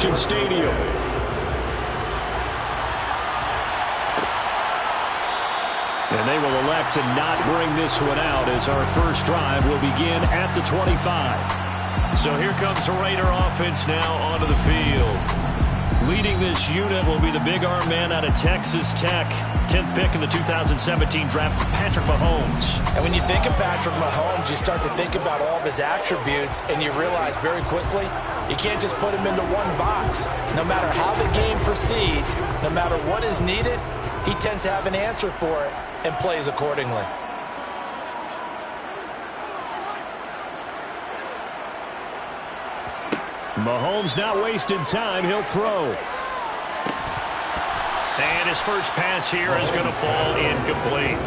Allegiant Stadium. And they will elect to not bring this one out as our first drive will begin at the 25. So here comes the Raider offense now onto the field. Leading this unit will be the big arm man out of Texas Tech. 10th pick in the 2017 draft, Patrick Mahomes. And when you think of Patrick Mahomes, you start to think about all of his attributes, and you realize very quickly you can't just put him into one box. No matter how the game proceeds, no matter what is needed, he tends to have an answer for it and plays accordingly. Mahomes not wasting time. He'll throw. And his first pass here is going to fall incomplete.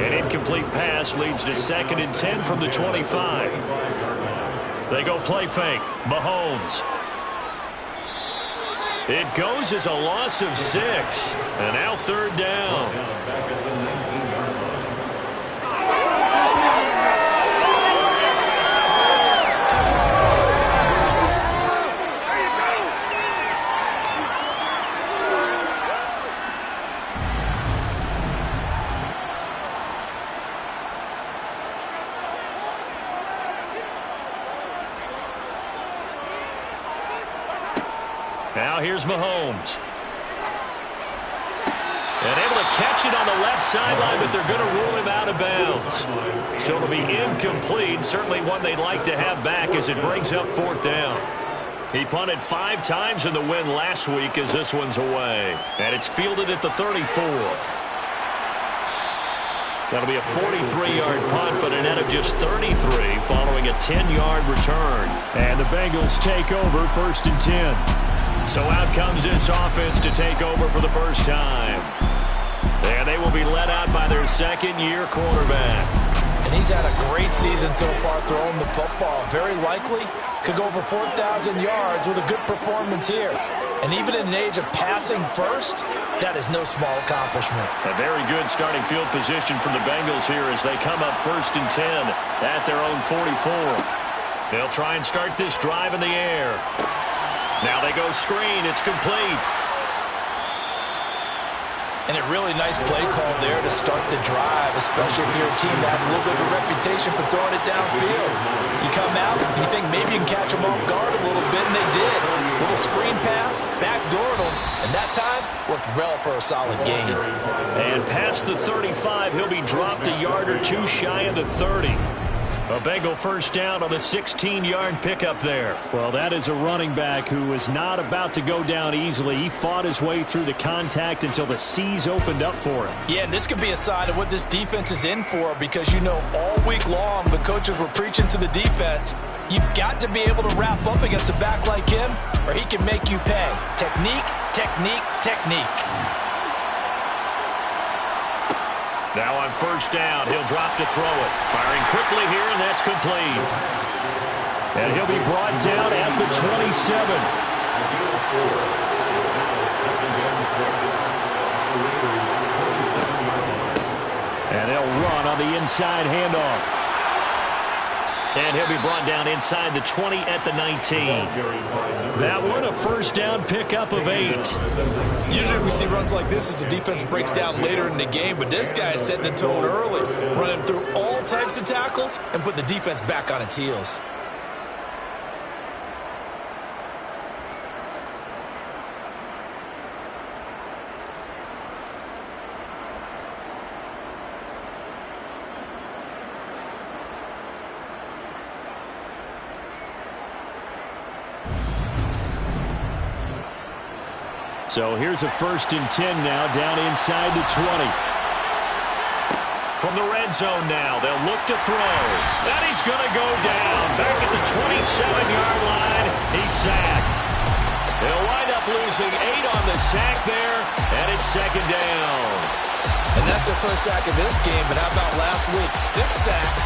An incomplete pass leads to 2nd and 10 from the 25. They go play fake. Mahomes. It goes as a loss of 6. And now 3rd down. Now here's Mahomes. And able to catch it on the left sideline, but they're going to rule him out of bounds. So it'll be incomplete. Certainly one they'd like to have back as it brings up 4th down. He punted 5 times in the win last week as this one's away. And it's fielded at the 34. That'll be a 43-yard punt, but a net of just 33 following a 10-yard return. And the Bengals take over 1st and 10. So out comes this offense to take over for the first time. And they will be led out by their 2nd-year quarterback. And he's had a great season so far throwing the football. Very likely could go over 4,000 yards with a good performance here. And even in an age of passing first, that is no small accomplishment. A very good starting field position from the Bengals here as they come up 1st and 10 at their own 44. They'll try and start this drive in the air. Now they go screen. It's complete. And a really nice play call there to start the drive, especially if you're a team that has a little bit of a reputation for throwing it downfield. You come out, you think maybe you can catch them off guard a little bit, and they did. Little screen pass, backdoored them, and that time worked well for a solid gain. And past the 35, he'll be dropped a yard or 2 shy of the 30. A Bengal first down on the 16-yard pickup there. Well, that is a running back who was not about to go down easily. He fought his way through the contact until the seas opened up for him. Yeah, and this could be a sign of what this defense is in for, because you know all week long the coaches were preaching to the defense, you've got to be able to wrap up against a back like him or he can make you pay. Technique, technique, technique. Now on first down, he'll drop to throw it. Firing quickly here, and that's complete. And he'll be brought down at the 27. And they'll run on the inside handoff. And he'll be brought down inside the 20 at the 19. That one, a first down pickup of 8. Usually we see runs like this as the defense breaks down later in the game, but this guy is setting the tone early, running through all types of tackles and putting the defense back on its heels. So here's a 1st and 10 now, down inside the 20. From the red zone now, they'll look to throw. And he's going to go down. Back at the 27-yard line, he's sacked. They'll wind up losing 8 on the sack there, and it's 2nd down. And that's their first sack of this game, but how about last week? 6 sacks,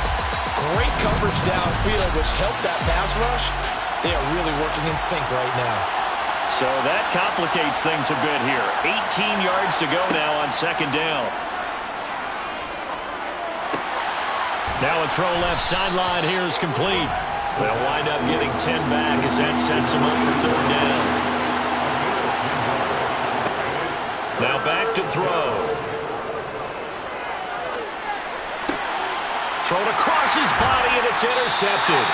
great coverage downfield, which helped that pass rush. They are really working in sync right now. So that complicates things a bit here. 18 yards to go now on 2nd down. Now a throw left sideline here is complete. They'll wind up getting 10 back as that sets them up for third down. Now back to throw. Thrown across his body, and it's intercepted.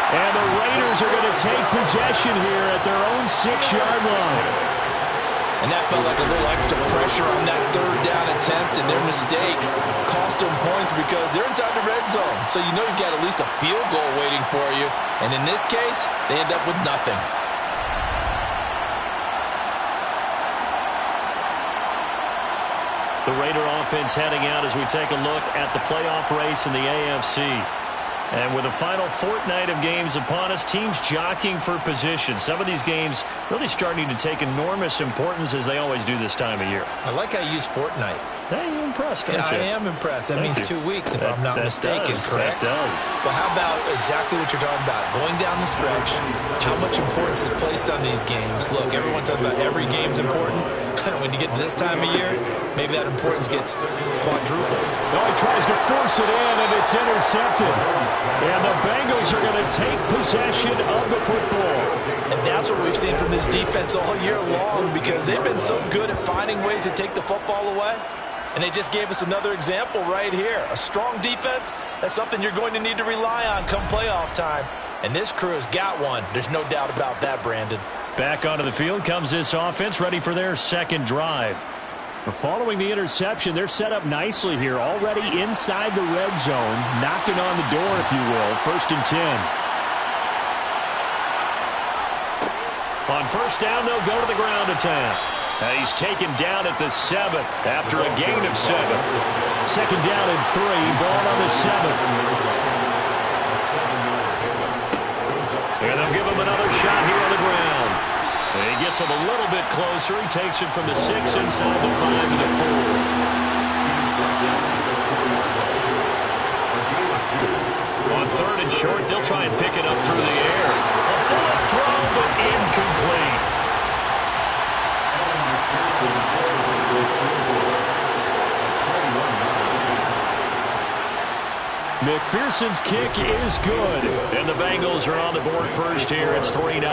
And the Raiders are going to take possession here at their own 6-yard line. And that felt like a little extra pressure on that third down attempt, and their mistake cost them points because they're inside the red zone. So you know you've got at least a field goal waiting for you. And in this case, they end up with nothing. The Raider offense heading out as we take a look at the playoff race in the AFC. And with the final fortnight of games upon us, teams jockeying for position. Some of these games really starting to take enormous importance as they always do this time of year. I like how you use fortnight. Hey, you're impressed, aren't you? I am impressed. That means 2 weeks, if I'm not mistaken, correct? That does. But how about exactly what you're talking about? Going down the stretch, how much importance is placed on these games? Look, everyone talks about every game's important. When you get to this time of year, maybe that importance gets quadrupled. No, he tries to force it in, and it's intercepted. And the Bengals are going to take possession of the football. And that's what we've seen from this defense all year long, because they've been so good at finding ways to take the football away. And they just gave us another example right here. A strong defense, that's something you're going to need to rely on come playoff time. And this crew has got one. There's no doubt about that, Brandon. Back onto the field comes this offense, ready for their second drive. Following the interception, they're set up nicely here, already inside the red zone, knocking on the door, if you will. 1st and 10. On first down, they'll go to the ground attack. He's taken down at the 7 after a gain of 7. 2nd down and 3, ball on the 7. And they'll give him another shot here on the ground. And he gets him a little bit closer. He takes it from the 6 inside the 5 to the 4. On 3rd and short, they'll try and pick it up through the air. A bullet throw, but incomplete. McPherson's kick is good. And the Bengals are on the board first here. It's 3-0.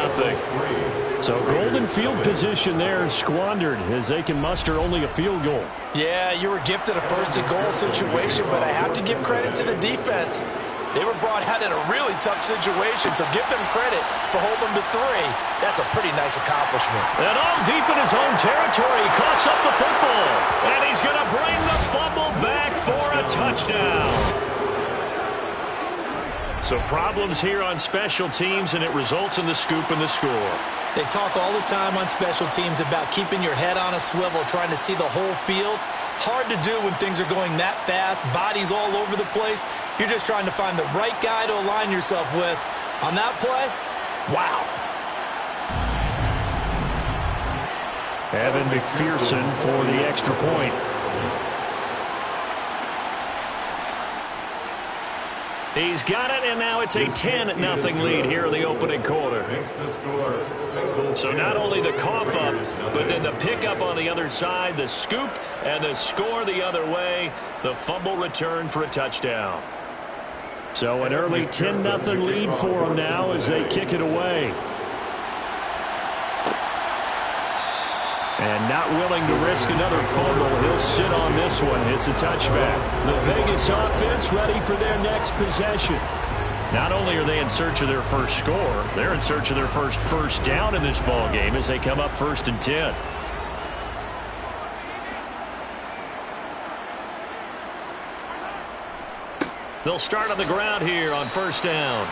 So golden field position there squandered as they can muster only a field goal. Yeah, you were gifted a 1st and goal situation, but I have to give credit to the defense. They were brought out in a really tough situation, so give them credit for holding them to 3. That's a pretty nice accomplishment. And all deep in his own territory, he coughs up the football. And he's going to bring the fumble back for a touchdown. So problems here on special teams, and it results in the scoop and the score. They talk all the time on special teams about keeping your head on a swivel, trying to see the whole field. Hard to do when things are going that fast, bodies all over the place. You're just trying to find the right guy to align yourself with. On that play, wow. Evan McPherson for the extra point. He's got it, and now it's a 10-0 lead here in the opening quarter. So not only the cough up, but then the pickup on the other side, the scoop, and the score the other way, the fumble return for a touchdown. So an early 10-0 lead for them now as they kick it away. And not willing to risk another fumble. He'll sit on this one. It's a touchback. The Vegas offense ready for their next possession. Not only are they in search of their first score, they're in search of their first down in this ball game as they come up 1st and 10. They'll start on the ground here on 1st down.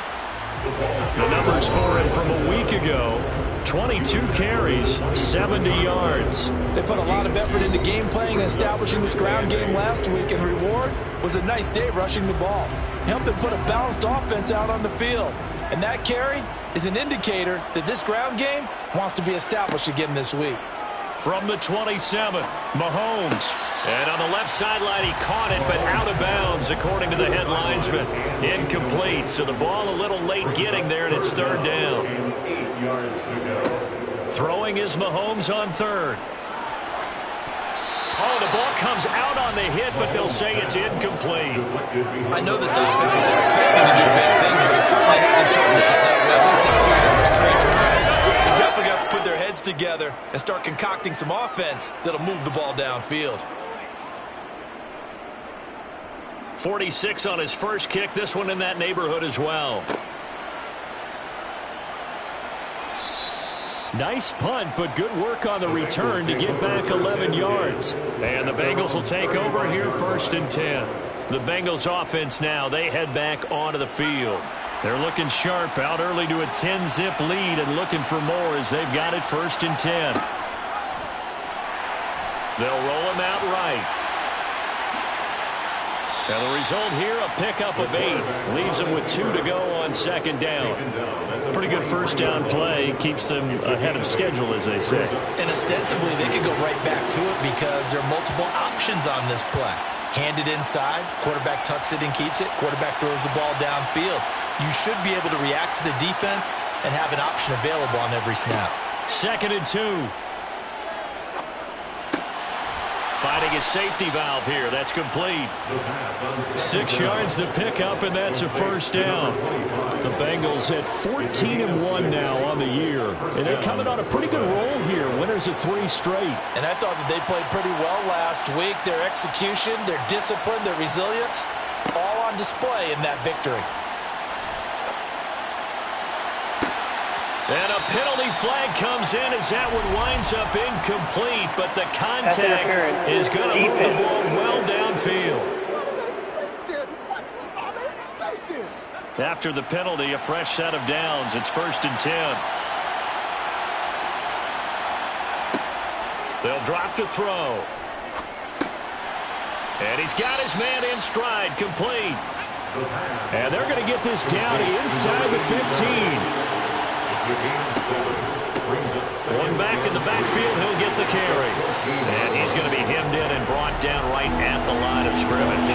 The numbers for him from a week ago. 22 carries, 70 yards. They put a lot of effort into game playing and establishing this ground game last week, and reward was a nice day rushing the ball. Helped them put a balanced offense out on the field. And that carry is an indicator that this ground game wants to be established again this week. From the 27, Mahomes. And on the left sideline, he caught it, but out of bounds, according to the head linesman. Incomplete, so the ball a little late getting there, and it's 3rd down. 8 yards to go. Throwing is Mahomes on 3rd. Oh, the ball comes out on the hit, but they'll say it's incomplete. I know this offense was expecting to do big things, but it certainly hasn't turned out that way, at least not through the first 3 drives. They definitely have to put their heads together and start concocting some offense that'll move the ball downfield. 46 on his first kick. This one in that neighborhood as well. Nice punt, but good work on the return to get back 11 yards. And the Bengals will take over here 1st and 10. The Bengals offense now, they head back onto the field. They're looking sharp, out early to a 10-zip lead and looking for more as they've got it 1st and 10. They'll roll him out right. And the result here, a pickup of 8. Leaves them with 2 to go on 2nd down. Pretty good first down play. Keeps them ahead of schedule, as they say. And ostensibly, they could go right back to it because there are multiple options on this play. Hand it inside. Quarterback tucks it and keeps it. Quarterback throws the ball downfield. You should be able to react to the defense and have an option available on every snap. 2nd and 2. Finding his safety valve here. That's complete. 6 yards the pickup, and that's a first down. The Bengals at 14-1 now on the year. And they're coming on a pretty good roll here. Winners of 3 straight. And I thought that they played pretty well last week. Their execution, their discipline, their resilience, all on display in that victory. And a penalty flag comes in as that one winds up incomplete, but the contact is going to move the ball well downfield. After the penalty, a fresh set of downs. It's 1st and 10. They'll drop to throw. And he's got his man in stride, complete. And they're going to get this down inside the 15. One back in the backfield, he'll get the carry. And he's going to be hemmed in and brought down right at the line of scrimmage.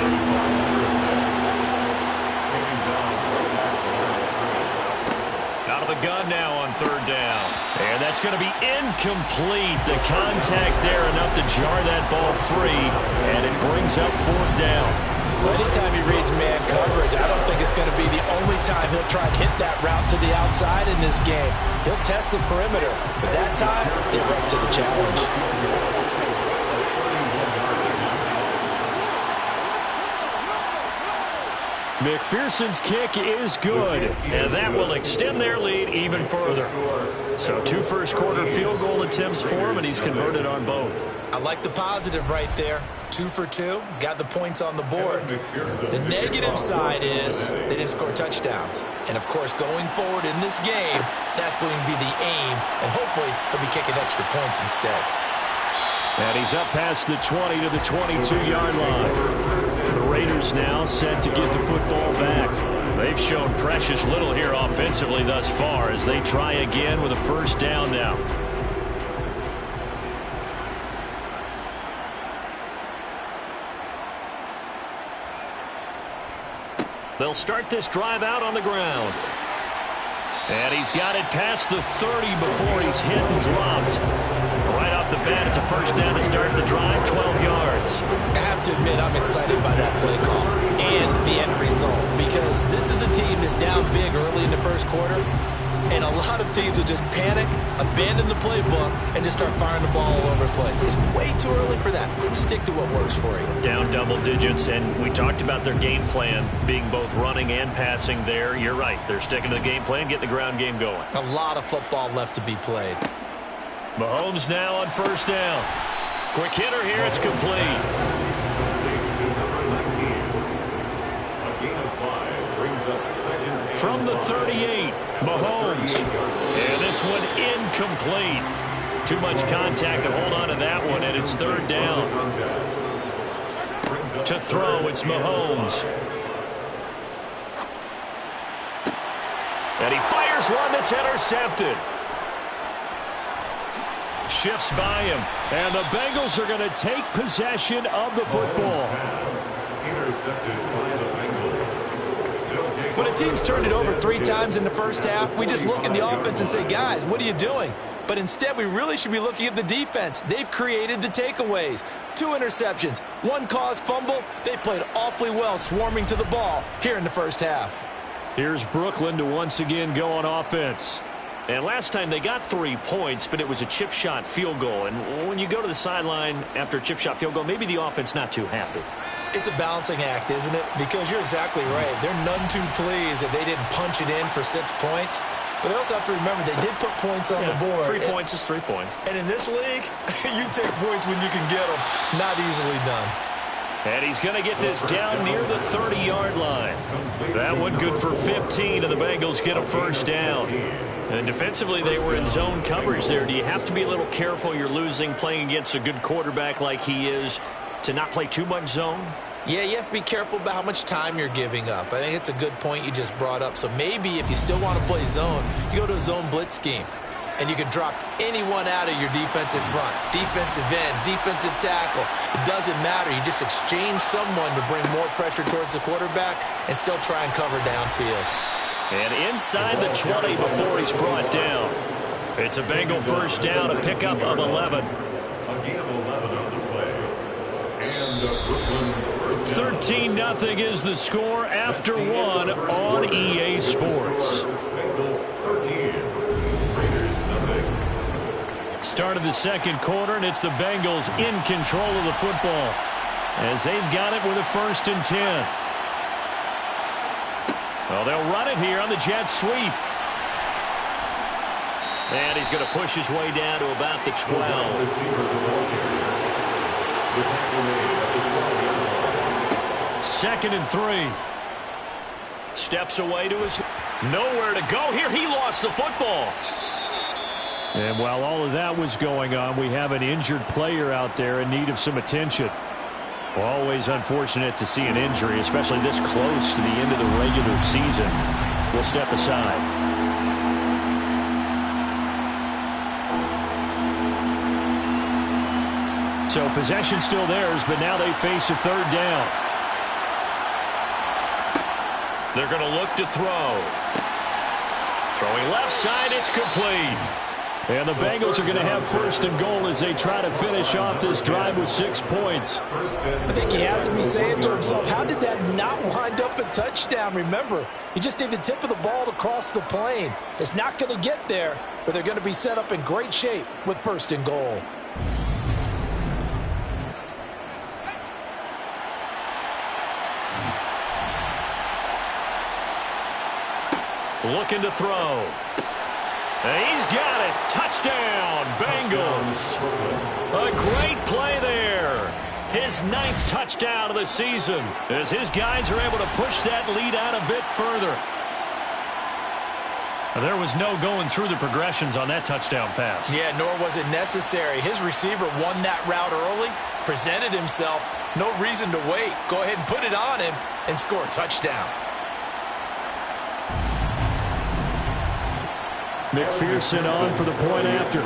Out of the gun now on 3rd down. And that's going to be incomplete. The contact there enough to jar that ball free. And it brings up 4th down. Well, anytime he reads man coverage, I don't think it's going to be the only time he'll try and hit that route to the outside in this game. He'll test the perimeter, but that time, they're up to the challenge. McPherson's kick is good, and that will extend their lead even further. So 2 first-quarter field goal attempts for him, and he's converted on both. I like the positive right there. 2 for 2, got the points on the board. The negative side is they didn't score touchdowns. And, of course, going forward in this game, that's going to be the aim, and hopefully he'll be kicking extra points instead. and he's up past the 20 to the 22-yard line. The Raiders now set to get the football back. They've shown precious little here offensively thus far as they try again with a first down now. They'll start this drive out on the ground. And he's got it past the 30 before he's hit and dropped. Right off the bat, it's a first down to start the drive, 12 yards. I have to admit, I'm excited by that play call and the end result, because this is a team that's down big early in the first quarter, and a lot of teams will just panic, abandon the playbook, and just start firing the ball all over the place. It's way too early for that. Stick to what works for you. Down double digits, and we talked about their game plan being both running and passing there. You're right. They're sticking to the game plan, getting the ground game going. A lot of football left to be played. Mahomes now on first down. Quick hitter here. It's complete. From the 38, Mahomes. And this one incomplete. Too much contact to hold on to that one, and it's third down. To throw, it's Mahomes. And he fires one that's intercepted. Shifts by him. And the Bengals are going to take possession of the football. When a team's turned it over 3 times in the first half, we just look at the offense and say, guys, what are you doing? But instead, we really should be looking at the defense. They've created the takeaways. 2 interceptions, 1 caused fumble. They played awfully well swarming to the ball here in the first half. Here's Brooklyn to once again go on offense. And last time they got 3 points, but it was a chip shot field goal. And when you go to the sideline after a chip shot field goal, maybe the offense not too happy. It's a balancing act, isn't it? Because you're exactly right. They're none too pleased that they didn't punch it in for 6 points. But they also have to remember they did put points on the board. 3 points is 3 points. And in this league, you take points when you can get them. Not easily done. And he's going to get this down near the 30-yard line. That one good for 15, and the Bengals get a first down. And defensively, they were in zone coverage there. Do you have to be a little careful? You're losing, playing against a good quarterback like he is, to not play too much zone? Yeah, you have to be careful about how much time you're giving up. I think it's a good point you just brought up. So maybe if you still want to play zone, you go to a zone blitz scheme. And you can drop anyone out of your defensive front. Defensive end, defensive tackle. It doesn't matter. You just exchange someone to bring more pressure towards the quarterback and still try and cover downfield. And inside the 20 before he's brought down. It's a Bengal first down, a pickup of 11. 13-0 is the score after 1 on EA Sports. Start of the second quarter, and it's the Bengals in control of the football as they've got it with a 1st and 10. Well, they'll run it here on the jet sweep. And he's going to push his way down to about the 12. Second and 3. Steps away to his... Nowhere to go here. He lost the football. And while all of that was going on, we have an injured player out there in need of some attention. Always unfortunate to see an injury, especially this close to the end of the regular season. We'll step aside. So possession still theirs, but now they face a 3rd down. They're going to look to throw. Throwing left side, it's complete. And the Bengals are going to have 1st and goal as they try to finish off this drive with 6 points. I think he has to be saying to himself, how did that not wind up a touchdown? Remember, he just need the tip of the ball to cross the plane. It's not going to get there, but they're going to be set up in great shape with 1st and goal. Looking to throw. He's got it. Touchdown, Bengals. A great play there. His 9th touchdown of the season as his guys are able to push that lead out a bit further. There was no going through the progressions on that touchdown pass. Yeah, nor was it necessary. His receiver won that route early, presented himself. No reason to wait. Go ahead and put it on him and score a touchdown. McPherson on for the point after.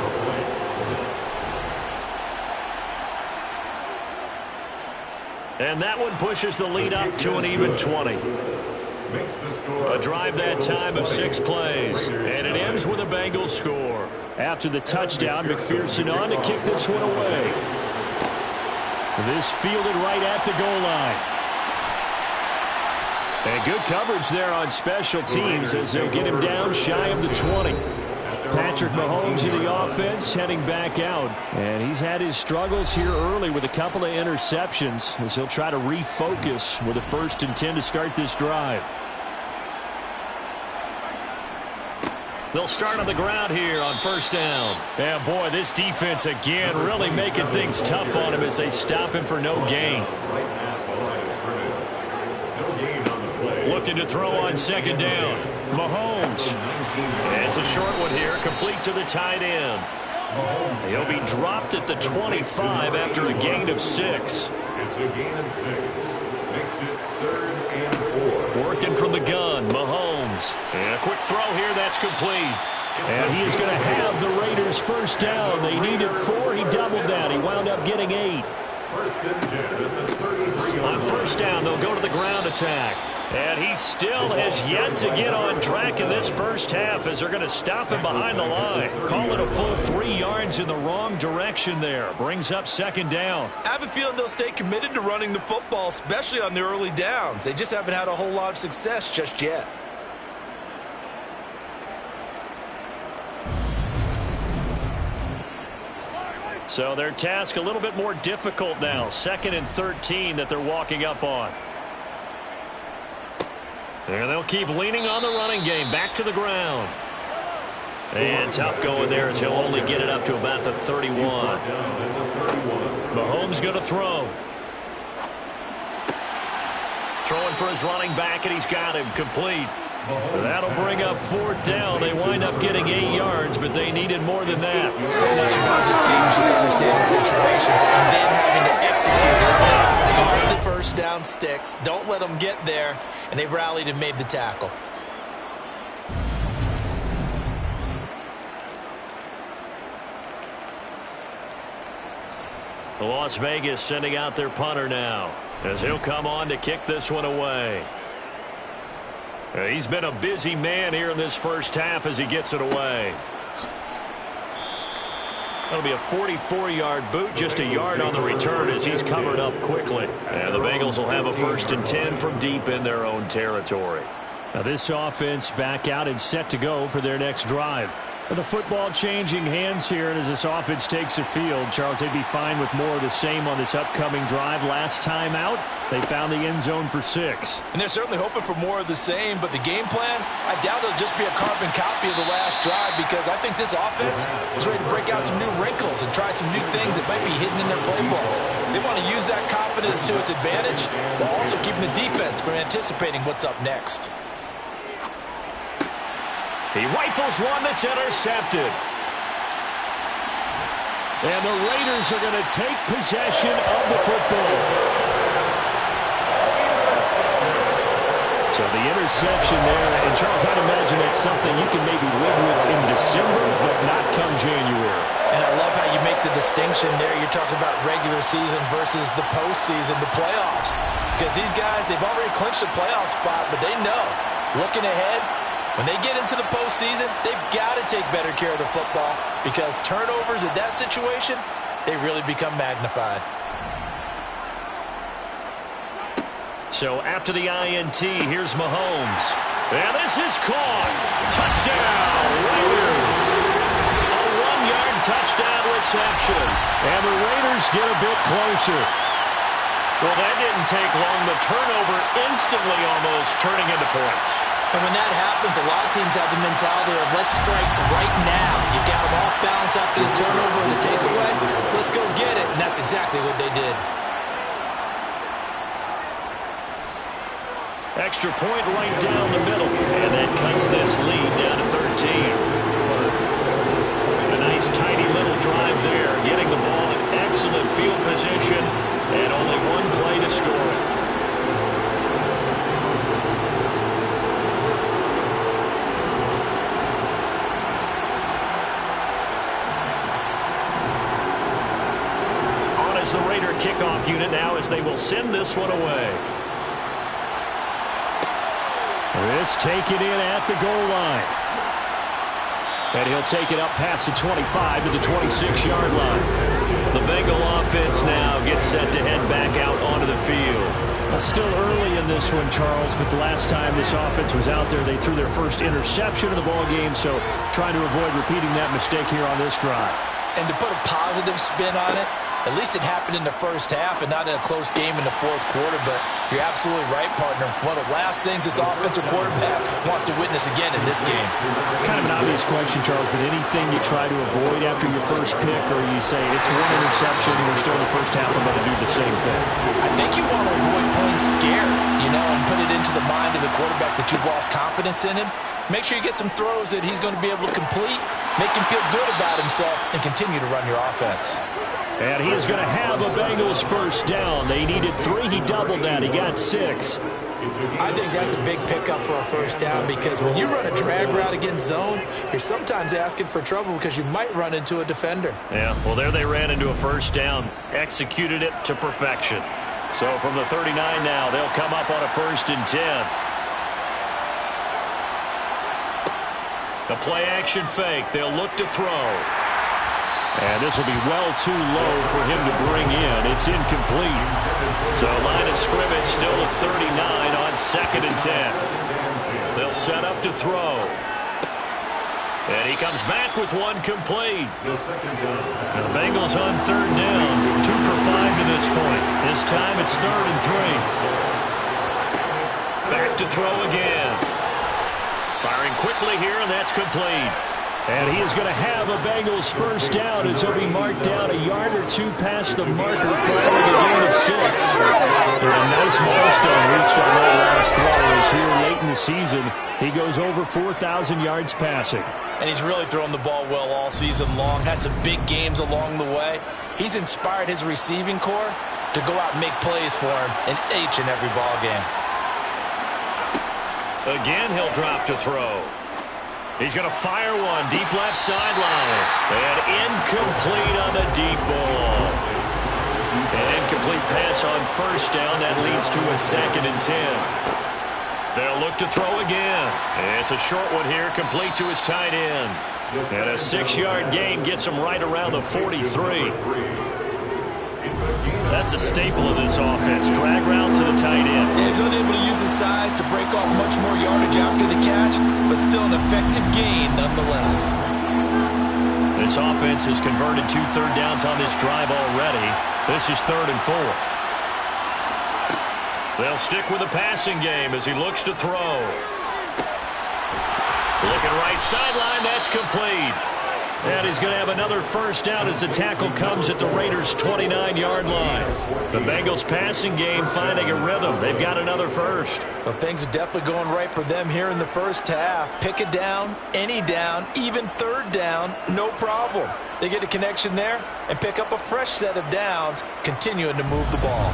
And that one pushes the lead up to an even 20. A drive that time of 6 plays. And it ends with a Bengals score. After the touchdown, McPherson on to kick this one away. This fielded right at the goal line. And good coverage there on special teams as they'll get him down shy of the 20. Patrick Mahomes in the offense heading back out. And he's had his struggles here early with a couple of interceptions as he'll try to refocus with a 1st and 10 to start this drive. They'll start on the ground here on 1st down. Yeah, boy, this defense again really making things tough on him as they stop him for no gain. Looking to throw on 2nd down. Mahomes. And it's a short one here, complete to the tight end. He'll be dropped at the 25 after a gain of 6. It's a gain of 6. Makes it 3rd and 4. Working from the gun, Mahomes. And a quick throw here, that's complete. And he is going to have the Raiders 1st down. They needed 4. He doubled that. He wound up getting 8. 1st and 10 at the 33. On 1st down, they'll go to the ground attack. And he still has yet to get on track in this first half as they're going to stop him behind the line. Call it a full 3 yards in the wrong direction there. Brings up second down. I have a feeling they'll stay committed to running the football, especially on the early downs. They just haven't had a whole lot of success just yet. So their task a little bit more difficult now. 2nd and 13 that they're walking up on. And they'll keep leaning on the running game. Back to the ground. And tough going there as he'll only get it up to about the 31. Mahomes going to throw. Throwing for his running back, and he's got him complete. That'll bring up 4th down. They wind up getting 8 yards, but they needed more than that. So much about this game is just understanding situations and then having to execute, isn't it? Guard the first down sticks. Don't let them get there. And they rallied and made the tackle. Las Vegas sending out their punter now as he'll come on to kick this one away. He's been a busy man here in this first half as he gets it away. That'll be a 44-yard boot, just a yard on the return as he's covered up quickly. And the Bengals will have a 1st and 10 from deep in their own territory. Now this offense back out and set to go for their next drive. The football changing hands here, and as this offense takes the field, Charles, they'd be fine with more of the same on this upcoming drive. Last time out, they found the end zone for 6. And they're certainly hoping for more of the same, but the game plan, I doubt it'll just be a carbon copy of the last drive, because I think this offense is ready to break out some new wrinkles and try some new things that might be hidden in their playbook. They want to use that confidence to its advantage, while also keeping the defense from anticipating what's up next. He rifles one that's intercepted. And the Raiders are going to take possession of the football. So the interception there, and Charles, I'd imagine that's something you can maybe live with in December, but not come January. And I love how you make the distinction there. You're talking about regular season versus the postseason, the playoffs. Because these guys, they've already clinched a playoff spot, but they know, looking ahead, when they get into the postseason, they've got to take better care of the football, because turnovers in that situation, they really become magnified. So after the INT, here's Mahomes. And this is caught. Touchdown, Raiders. A 1-yard touchdown reception. And the Raiders get a bit closer. Well, that didn't take long. The turnover instantly almost turning into points. And when that happens, a lot of teams have the mentality of, let's strike right now. You got them off balance after the turnover and the takeaway. Let's go get it. And that's exactly what they did. Extra point right down the middle. And that cuts this lead down to 13. A nice tidy little drive there. Getting the ball in excellent field position. And only one play to score it. The Raider kickoff unit now as they will send this one away. This taken in at the goal line. And he'll take it up past the 25 to the 26-yard line. The Bengal offense now gets set to head back out onto the field. Still early in this one, Charles, but the last time this offense was out there, they threw their first interception of the ball game, so trying to avoid repeating that mistake here on this drive. And to put a positive spin on it, at least it happened in the first half and not in a close game in the fourth quarter. But you're absolutely right, partner. One of the last things this offensive quarterback wants to witness again in this game. Kind of an obvious question, Charles, but anything you try to avoid after your first pick, or you say it's one interception, we're still in the first half, I'm going to do the same thing? I think you want to avoid playing scared, and put it into the mind of the quarterback that you've lost confidence in him. Make sure you get some throws that he's going to be able to complete, make him feel good about himself, and continue to run your offense. And he is going to have a Bengals first down. They needed 3. He doubled that. He got 6. I think that's a big pickup for a first down, because when you run a drag route against zone, you're sometimes asking for trouble because you might run into a defender. Yeah, well, there they ran into a first down, executed it to perfection. So from the 39 now, they'll come up on a 1st and 10. The play-action fake. They'll look to throw. And this will be well too low for him to bring in. It's incomplete. So line of scrimmage still at 39 on 2nd and 10. They'll set up to throw. And he comes back with one complete. The Bengals on 3rd down. 2 for 5 to this point. This time it's 3rd and 3. Back to throw again. Firing quickly here, and that's complete. And he is going to have a Bengals 1st down as he'll be marked down a yard or 2 past the marker following a gain of 6. And a nice milestone reached on that last throw as here late in the season he goes over 4,000 yards passing. And he's really thrown the ball well all season long. Had some big games along the way. He's inspired his receiving corps to go out and make plays for him in each and every ball game. Again, he'll drop to throw. He's going to fire one deep left sideline. And incomplete on the deep ball. An incomplete pass on 1st down. That leads to a 2nd and 10. They'll look to throw again. It's a short one here, complete to his tight end. And a 6-yard gain gets him right around the 43. That's a staple of this offense. Drag route to the tight end. Yeah, he's unable to use his size to break off much more yardage after the catch, but still an effective gain nonetheless. This offense has converted 2 third downs on this drive already. This is 3rd and 4. They'll stick with the passing game as he looks to throw. Looking right sideline, that's complete. And he's going to have another 1st down as the tackle comes at the Raiders' 29-yard line. The Bengals passing game finding a rhythm. They've got another 1st. Well, things are definitely going right for them here in the 1st half. Pick a down, any down, even 3rd down, no problem. They get a connection there and pick up a fresh set of downs, continuing to move the ball.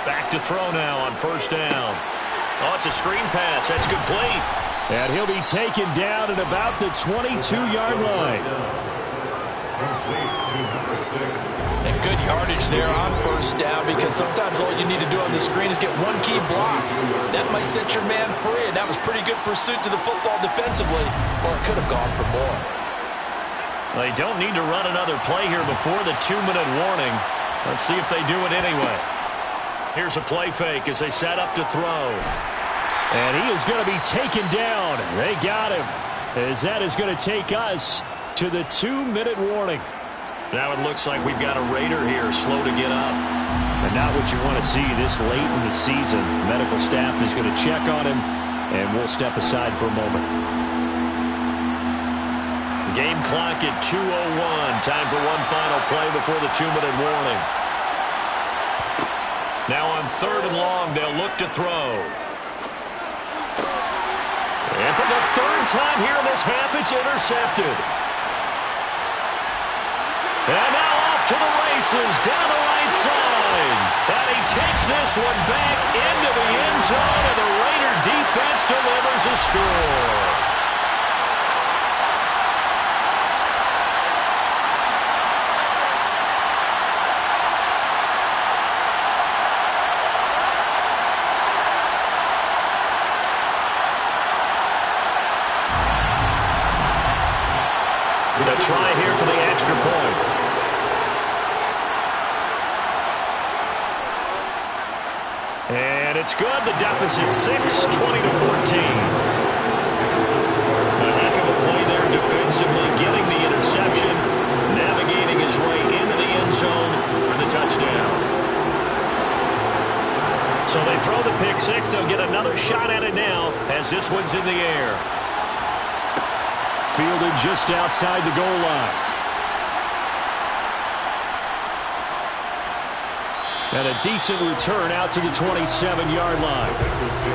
Back to throw now on 1st down. Oh, it's a screen pass. That's complete. And he'll be taken down at about the 22-yard line. And good yardage there on 1st down, because sometimes all you need to do on the screen is get one key block. That might set your man free, and that was pretty good pursuit to the football defensively, or it could have gone for more. They don't need to run another play here before the 2-minute warning. Let's see if they do it anyway. Here's a play fake as they set up to throw. And he is going to be taken down. They got him. As that is going to take us to the 2-minute warning. Now it looks like we've got a Raider here slow to get up. And not what you want to see this late in the season. Medical staff is going to check on him, and we'll step aside for a moment. Game clock at 2:01. Time for one final play before the 2-minute warning. Now on 3rd and long, they'll look to throw. And for the 3rd time here in this half, it's intercepted. And now off to the races, down the right side. And he takes this one back into the end zone, and the Raider defense delivers a score. To try here for the extra point. And it's good. The deficit 6, 20-14. A heck of a play there defensively, getting the interception, navigating his way into the end zone for the touchdown. So they throw the pick 6. They'll get another shot at it now as this one's in the air. Fielded just outside the goal line. And a decent return out to the 27-yard line.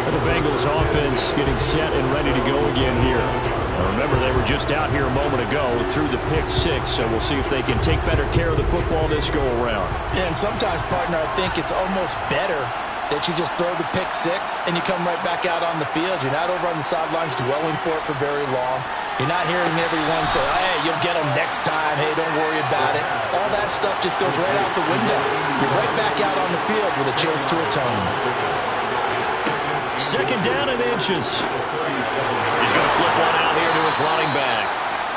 And the Bengals offense getting set and ready to go again here. Now remember, they were just out here a moment ago through the pick 6, so we'll see if they can take better care of the football this go-around. Yeah, and sometimes, partner, I think it's almost better that you just throw the pick six and you come right back out on the field. You're not over on the sidelines dwelling for it for very long. You're not hearing everyone say, hey, you'll get them next time. Hey, don't worry about it. All that stuff just goes right out the window. You're right back out on the field with a chance to atone. Second down and inches. He's going to flip one out here to his running back.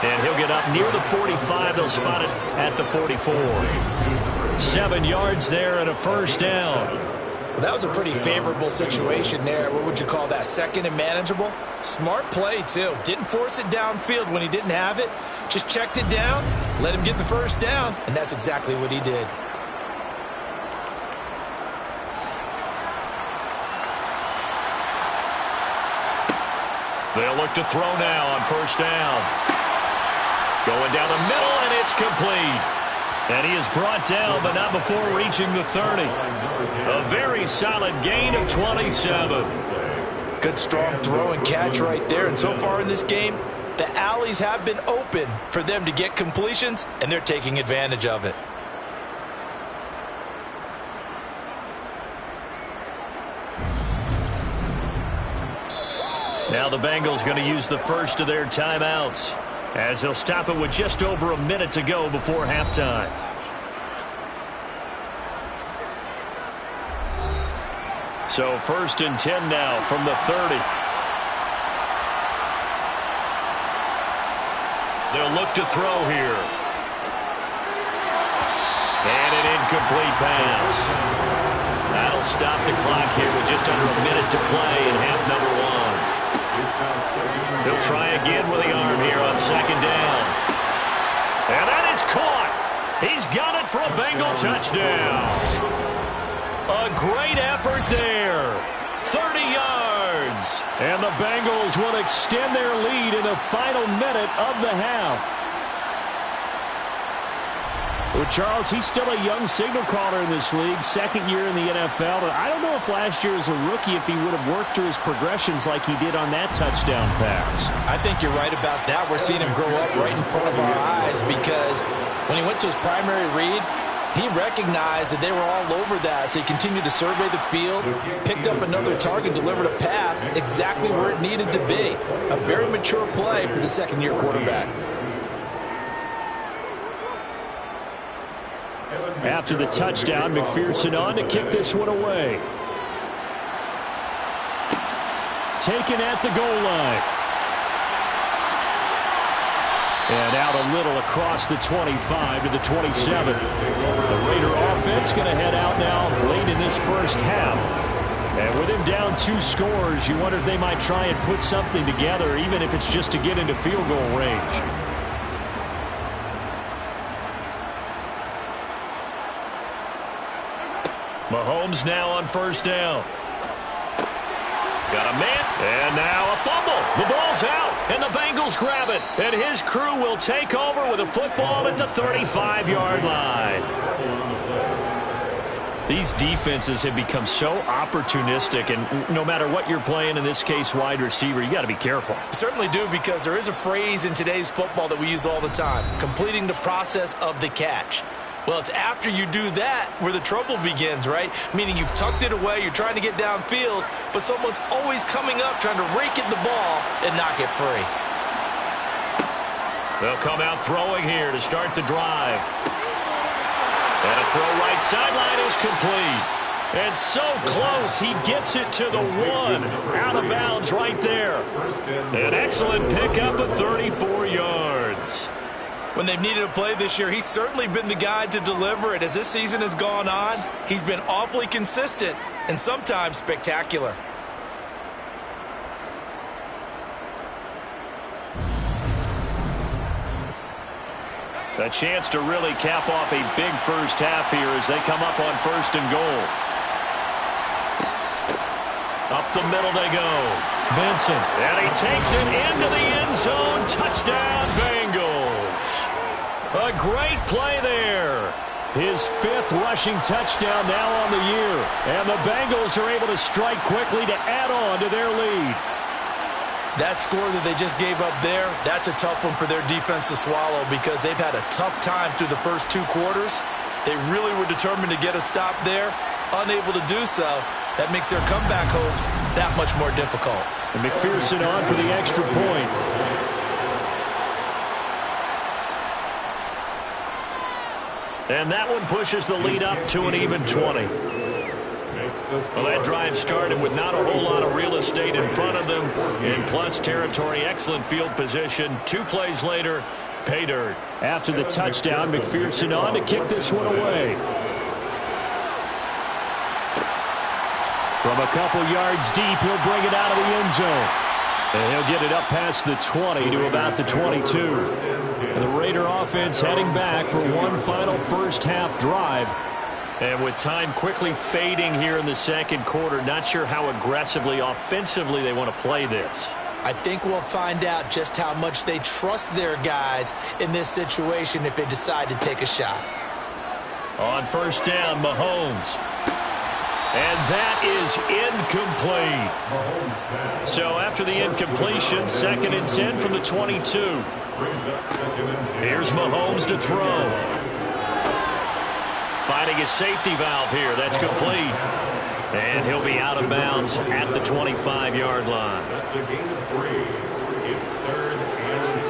And he'll get up near the 45. They'll spot it at the 44. 7 yards there and a first down. Well, that was a pretty favorable situation there. What would you call that? Second and manageable? Smart play, too. Didn't force it downfield when he didn't have it. Just checked it down, let him get the first down, and that's exactly what he did. They'll look to throw now on first down. Going down the middle, and it's complete. And he is brought down, but not before reaching the 30. A very solid gain of 27. Good, strong throw and catch right there. And so far in this game, the alleys have been open for them to get completions, and they're taking advantage of it. Now the Bengals going to use the first of their timeouts, as they'll stop it with just over a minute to go before halftime. So first and 10 now from the 30. They'll look to throw here. And an incomplete pass. That'll stop the clock here with just under a minute to play in half number one. He'll try again with the arm here on second down. And that is caught. He's got it for a Bengal touchdown. A great effort there. 30 yards. And the Bengals will extend their lead in the final minute of the half. Well, Charles, he's still a young signal caller in this league, second year in the NFL. And I don't know if last year as a rookie if he would have worked through his progressions like he did on that touchdown pass. I think you're right about that. We're seeing him grow up right in front of our eyes because when he went to his primary read, he recognized that they were all over that, so he continued to survey the field, picked up another target, delivered a pass exactly where it needed to be. A very mature play for the second-year quarterback. After the touchdown, McPherson on to kick this one away. Taken at the goal line. And out a little across the 25 to the 27. The Raider offense going to head out now late in this first half. And with him down 2 scores, you wonder if they might try and put something together, even if it's just to get into field goal range. Mahomes now on first down. Got a man, and now a fumble. The ball's out, and the Bengals grab it. And his crew will take over with a football at the 35-yard line. These defenses have become so opportunistic, and no matter what you're playing, in this case wide receiver, you got to be careful. You certainly do, because there is a phrase in today's football that we use all the time, completing the process of the catch. Well, it's after you do that where the trouble begins, right? Meaning you've tucked it away, you're trying to get downfield, but someone's always coming up trying to rake at the ball and knock it free. They'll come out throwing here to start the drive. And a throw right sideline is complete. And so close, he gets it to the 1. Out of bounds right there. An excellent pickup of 34 yards. When they've needed a play this year, he's certainly been the guy to deliver it. As this season has gone on, he's been awfully consistent and sometimes spectacular. A chance to really cap off a big first half here as they come up on first and goal. Up the middle they go. Vincent, and he takes it into the end zone. Touchdown, Bengals. A great play there. His 5th rushing touchdown now on the year. And the Bengals are able to strike quickly to add on to their lead. That score that they just gave up there, that's a tough one for their defense to swallow because they've had a tough time through the first 2 quarters. They really were determined to get a stop there, unable to do so. That makes their comeback hopes that much more difficult. And McPherson on for the extra point. And that one pushes the lead up to an even 20. Well, that drive started with not a whole lot of real estate in front of them. In plus territory, excellent field position. 2 plays later, pay dirt. After the touchdown, McPherson on to kick this one away. From a couple yards deep, he'll bring it out of the end zone. And he'll get it up past the 20 to about the 22. And the Raider offense heading back for one final first half drive. And with time quickly fading here in the second quarter, not sure how aggressively, offensively they want to play this. I think we'll find out just how much they trust their guys in this situation if they decide to take a shot. On first down, Mahomes. And that is incomplete. So after the incompletion, 2nd and 10 from the 22. Here's Mahomes to throw. Finding a safety valve here. That's complete. And he'll be out of bounds at the 25-yard line. That's a gain of 3. It's 3rd and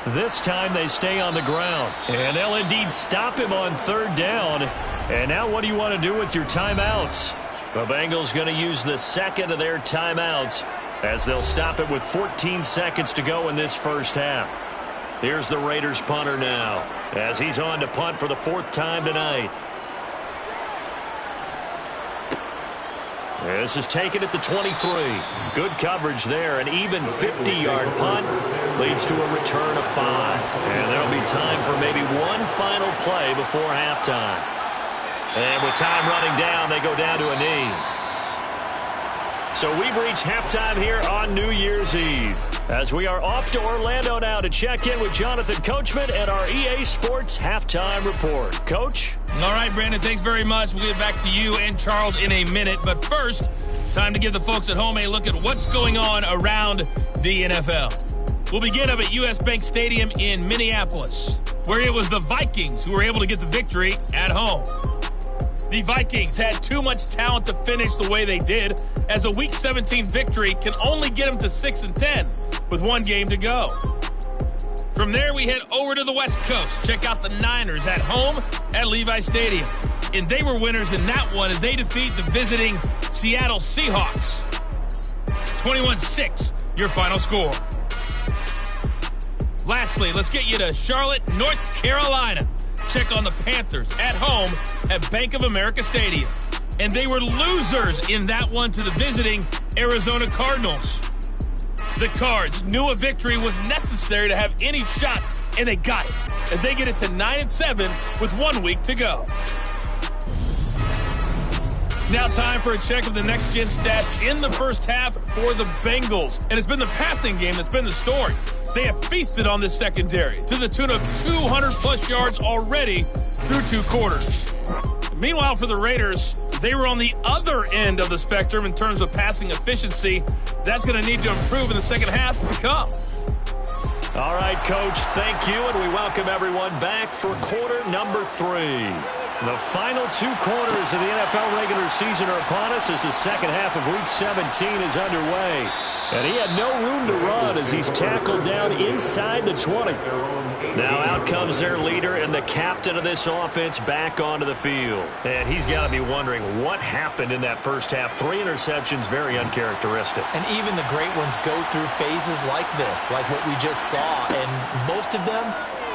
7. This time they stay on the ground. And they'll indeed stop him on 3rd down. And now what do you want to do with your timeouts? The Bengals going to use the second of their timeouts as they'll stop it with 14 seconds to go in this first half. Here's the Raiders punter now as he's on to punt for the 4th time tonight. This is taken at the 23. Good coverage there. An even 50-yard punt leads to a return of 5. And there'll be time for maybe one final play before halftime. And with time running down, they go down to a knee. So we've reached halftime here on New Year's Eve as we are off to Orlando now to check in with Jonathan Coachman and our EA Sports Halftime Report. Coach? All right, Brandon, thanks very much. We'll get back to you and Charles in a minute. But first, time to give the folks at home a look at what's going on around the NFL. We'll begin up at U.S. Bank Stadium in Minneapolis, where it was the Vikings who were able to get the victory at home. The Vikings had too much talent to finish the way they did, as a Week 17 victory can only get them to 6-10 with one game to go. From there, we head over to the West Coast. Check out the Niners at home at Levi Stadium. And they were winners in that one as they defeat the visiting Seattle Seahawks. 21-6, your final score. Lastly, let's get you to Charlotte, North Carolina. Check on the Panthers at home at Bank of America Stadium. And they were losers in that one to the visiting Arizona Cardinals. The Cards knew a victory was necessary to have any shot, and they got it as they get it to 9-7 with 1 week to go. Now time for a check of the next-gen stats in the first half for the Bengals. And it's been the passing game that's been the story. They have feasted on this secondary to the tune of 200-plus yards already through 2 quarters. Meanwhile, for the Raiders, they were on the other end of the spectrum in terms of passing efficiency. That's going to need to improve in the second half to come. All right, Coach, thank you, and we welcome everyone back for quarter number 3. The final 2 quarters of the NFL regular season are upon us as the second half of Week 17 is underway. And he had no room to run as he's tackled down inside the 20. Now out comes their leader and the captain of this offense back onto the field. And he's got to be wondering what happened in that first half. 3 interceptions, very uncharacteristic. And even the great ones go through phases like this, like what we just saw. And most of them,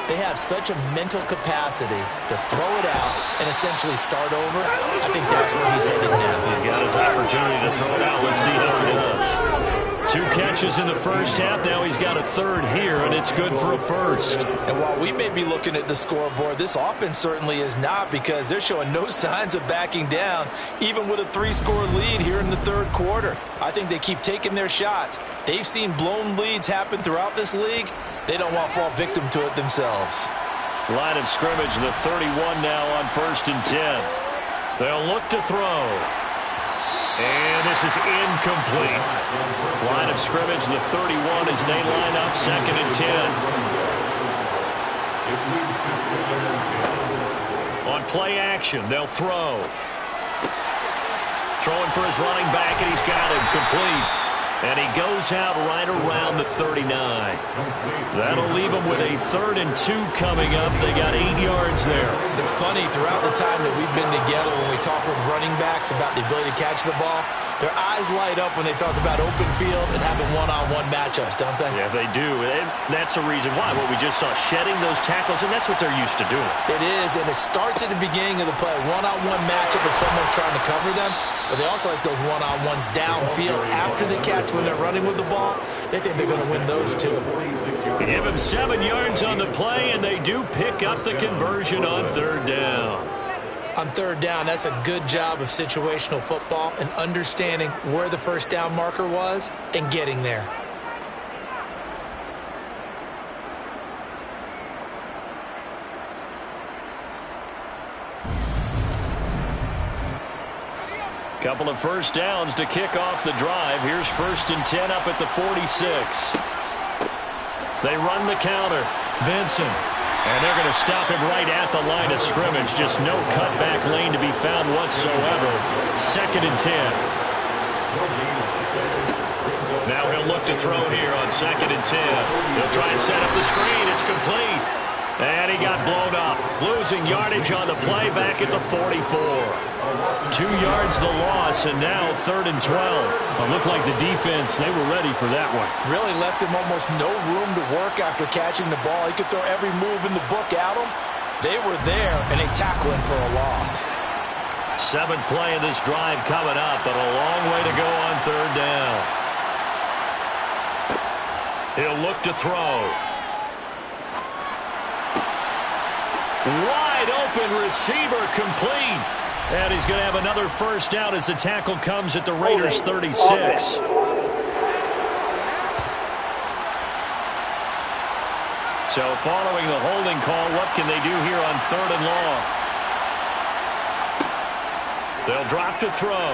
they have such a mental capacity to throw it out and essentially start over. I think that's where he's headed now. He's got his opportunity to throw it out. Let's see how he does. 2 catches in the first half. Now he's got a 3rd here, and it's good for a first. And while we may be looking at the scoreboard, this offense certainly is not, because they're showing no signs of backing down, even with a 3-score lead here in the 3rd quarter. I think they keep taking their shots. They've seen blown leads happen throughout this league. They don't want to fall victim to it themselves. Line of scrimmage, the 31 now on 1st and 10. They'll look to throw. And this is incomplete. Line of scrimmage, the 31 as they line up 2nd and 10. It leads to 2nd and 10. On play action, they'll throw. throwing for his running back, and he's got him complete. And he goes out right around the 39. That'll leave him with a 3rd and 2 coming up. They got 8 yards there. It's funny, throughout the time that we've been together, when we talk with running backs about the ability to catch the ball, their eyes light up when they talk about open field and having one-on-one matchups, don't they? Yeah, they do. And that's the reason why. What we just saw, shedding those tackles, and that's what they're used to doing. It is, and it starts at the beginning of the play. One-on-one matchup if someone's trying to cover them, but they also like those one-on-ones downfield after the catch when they're running with the ball. They think they're going to win those too. Give him 7 yards on the play, and they do pick up the conversion on 3rd down. On 3rd down, that's a good job of situational football and understanding where the first down marker was and getting there. Couple of first downs to kick off the drive. Here's 1st and 10 up at the 46. They run the counter. Vincent. And they're going to stop him right at the line of scrimmage. Just no cutback lane to be found whatsoever. 2nd and 10. Now he'll look to throw here on 2nd and 10. He'll try and set up the screen. It's complete. And he got blown up. Losing yardage on the play back at the 44. 2 yards the loss, and now 3rd and 12. It looked like the defense, they were ready for that one. Really left him almost no room to work after catching the ball. He could throw every move in the book at him. They were there, and they tackle him for a loss. 7th play of this drive coming up, but a long way to go on 3rd down. He'll look to throw. Wide open receiver, complete. And he's going to have another first down as the tackle comes at the Raiders' 36. So following the holding call, what can they do here on 3rd and long? They'll drop to throw.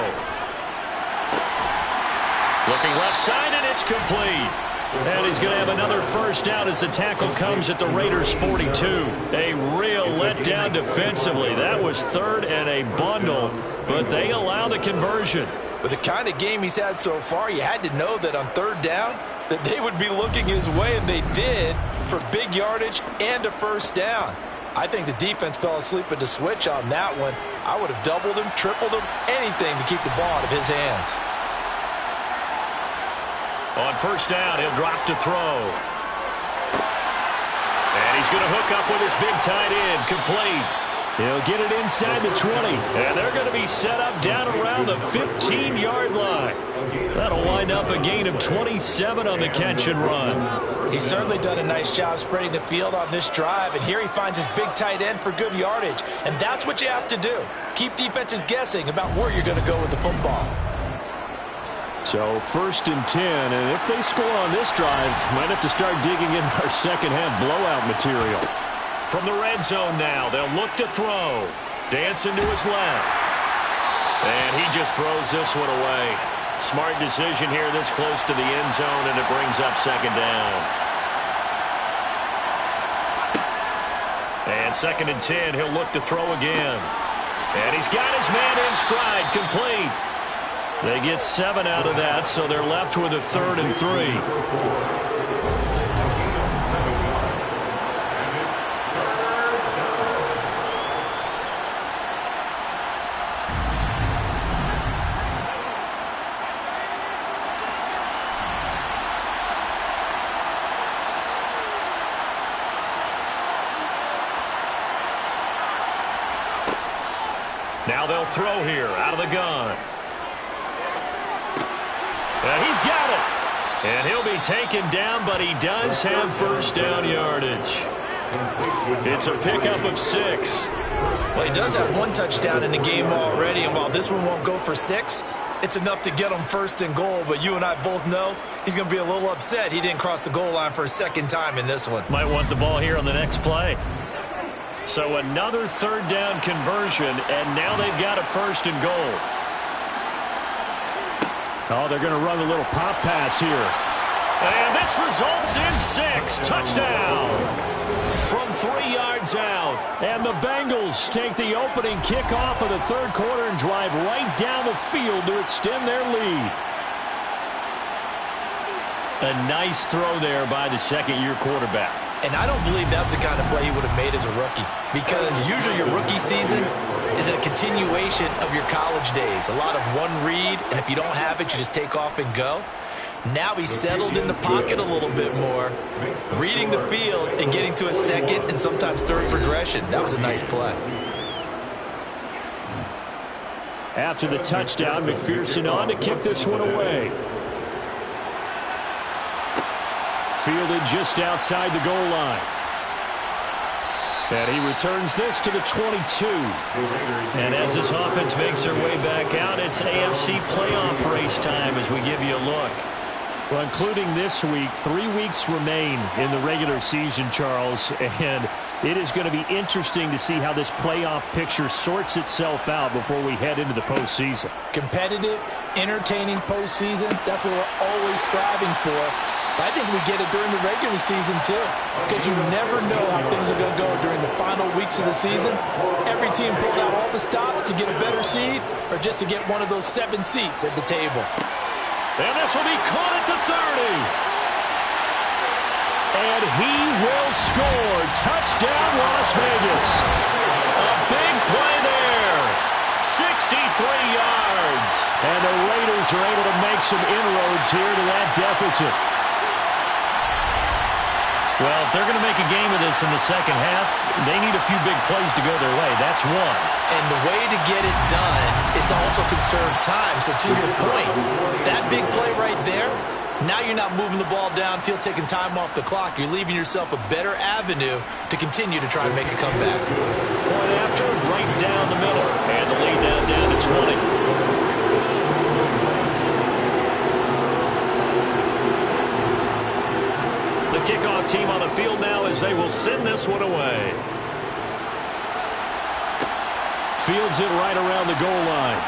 Looking left side, and it's complete. And he's going to have another first down as the tackle comes at the Raiders' 42. A real letdown defensively. That was 3rd and a bundle, but they allow the conversion. With the kind of game he's had so far, you had to know that on 3rd down that they would be looking his way, and they did, for big yardage and a first down. I think the defense fell asleep at the switch on that one. I would have doubled him, tripled him, anything to keep the ball out of his hands. On first down, he'll drop to throw. And he's going to hook up with his big tight end, complete. He'll get it inside the 20. And they're going to be set up down around the 15-yard line. That'll wind up a gain of 27 on the catch and run. He's certainly done a nice job spreading the field on this drive. And here he finds his big tight end for good yardage. And that's what you have to do. Keep defenses guessing about where you're going to go with the football. So 1st and 10, and if they score on this drive, might have to start digging in our second-half blowout material. From the red zone now, they'll look to throw. Dancing to his left. And he just throws this one away. Smart decision here this close to the end zone, and it brings up 2nd down. And 2nd and 10, he'll look to throw again. And he's got his man in stride, complete. They get 7 out of that, so they're left with a 3rd and 3. Now they'll throw here out of the gun. And he's got it. And he'll be taken down, but he does have first down yardage. It's a pickup of 6. Well, he does have 1 touchdown in the game already, and while this one won't go for 6, it's enough to get him 1st and goal. But you and I both know he's going to be a little upset he didn't cross the goal line for a 2nd time in this one. Might want the ball here on the next play. So another 3rd down conversion, and now they've got a 1st and goal. Oh, they're going to run a little pop pass here. And this results in 6. Touchdown. from 3 yards out. And the Bengals take the opening kickoff of the third quarter and drive right down the field to extend their lead. A nice throw there by the second-year quarterback. And I don't believe that's the kind of play he would have made as a rookie, because usually your rookie season is a continuation of your college days. A lot of one read, and if you don't have it, you just take off and go. Now he's settled in the pocket a little bit more, reading the field and getting to a second and sometimes third progression. That was a nice play. After the touchdown, McPherson on to kick this one away. Fielded just outside the goal line. And he returns this to the 22. And as this offense makes their way back out, it's AFC playoff race time as we give you a look. Well, including this week, 3 weeks remain in the regular season, Charles, and it is going to be interesting to see how this playoff picture sorts itself out before we head into the postseason. Competitive, entertaining postseason, that's what we're always striving for. I think we get it during the regular season, too, because you never know how things are going to go during the final weeks of the season. Every team pulled out all the stops to get a better seed or just to get one of those 7 seats at the table. And this will be caught at the 30. And he will score. Touchdown, Las Vegas. A big play there. 63 yards. And the Raiders are able to make some inroads here to that deficit. Well, if they're going to make a game of this in the second half, they need a few big plays to go their way. That's one. And the way to get it done is to also conserve time. So to your point, that big play right there, now you're not moving the ball downfield, taking time off the clock. You're leaving yourself a better avenue to continue to try and make a comeback. Point after, right down the middle. And the lead now down to 20. The kickoff team on the field now as they will send this one away. Fields it right around the goal line.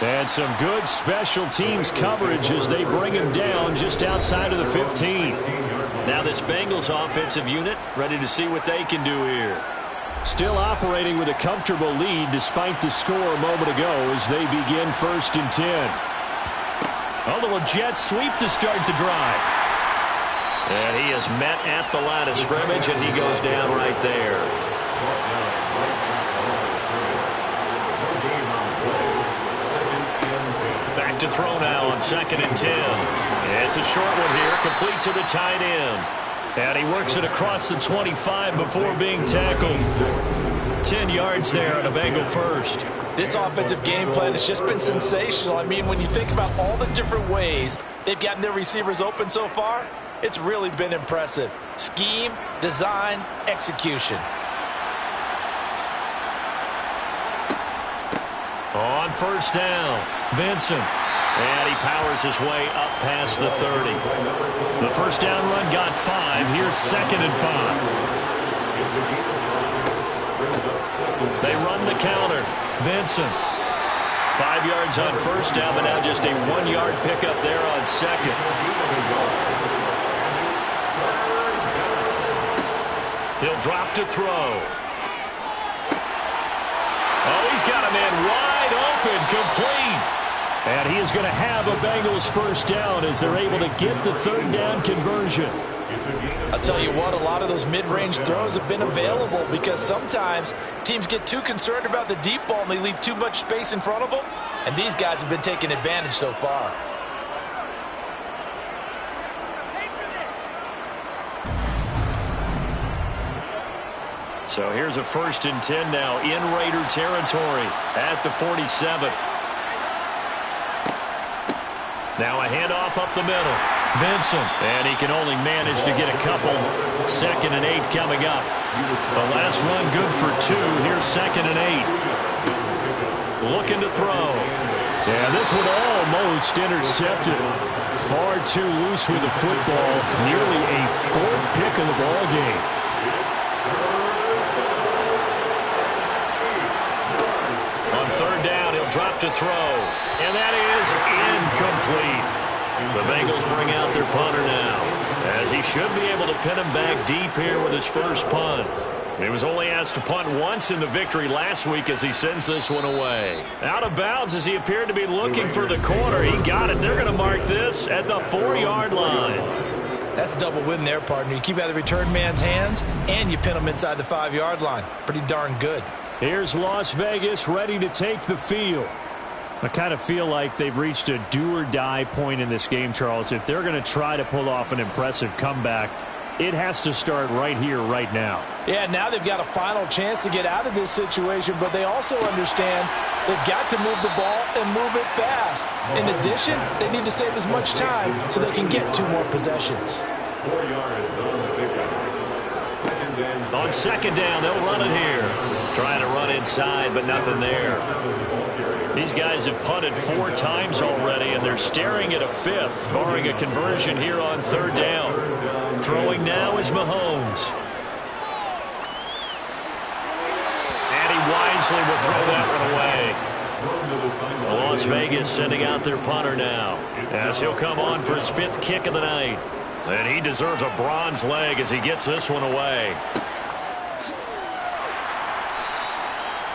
And some good special teams coverage as they bring him down just outside of the 15. Now this Bengals offensive unit ready to see what they can do here. Still operating with a comfortable lead despite the score a moment ago as they begin 1st and 10. A little jet sweep to start the drive. And he is met at the line of scrimmage, and he goes down right there. Back to throw now on 2nd and 10. It's a short one here, complete to the tight end. And he works it across the 25 before being tackled. 10 yards there on a Bengal first. This offensive game plan has just been sensational. I mean, when you think about all the different ways they've gotten their receivers open so far, it's really been impressive. Scheme, design, execution. On 1st down, Vincent. And he powers his way up past the 30. The 1st down run got 5. Here's 2nd and 5. They run the counter. Vincent. 5 yards on 1st down, but now just a 1-yard pickup there on 2nd. He'll drop to throw. Oh, he's got a man wide open, complete. And he is going to have a Bengals 1st down as they're able to get the 3rd down conversion. I'll tell you what, a lot of those mid-range throws have been available because sometimes teams get too concerned about the deep ball and they leave too much space in front of them. And these guys have been taking advantage so far. So here's a 1st and 10 now in Raider territory at the 47. Now a handoff up the middle. Vincent. And he can only manage to get a couple. 2nd and 8 coming up. The last run good for 2. Here's 2nd and 8. Looking to throw. Yeah, this one almost intercepted. Far too loose with the football. Nearly a 4th pick of the ball game. On 3rd down, he'll drop to throw. And that is incomplete. The Bengals bring out their punter now. as he should be able to pin him back deep here with his first punt. He was only asked to punt once in the victory last week as he sends this one away. Out of bounds as he appeared to be looking for the corner. He got it. They're going to mark this at the 4-yard line. That's a double win there, partner. You keep out of the return man's hands, and you pin him inside the 5-yard line. Pretty darn good. Here's Las Vegas ready to take the field. I kind of feel like they've reached a do-or-die point in this game, Charles. If they're going to try to pull off an impressive comeback, it has to start right here, right now. Yeah, now they've got a final chance to get out of this situation, but they also understand they've got to move the ball and move it fast. In addition, they need to save as much time so they can get 2 more possessions. 4 yards on the big one. On second down, they'll run it here. Trying to run inside, but nothing there. These guys have punted 4 times already, and they're staring at a 5th, barring a conversion here on 3rd down. Throwing now is Mahomes. And he wisely will throw that one away. Las Vegas sending out their punter now, as he'll come on for his 5th kick of the night. And he deserves a bronze leg as he gets this one away.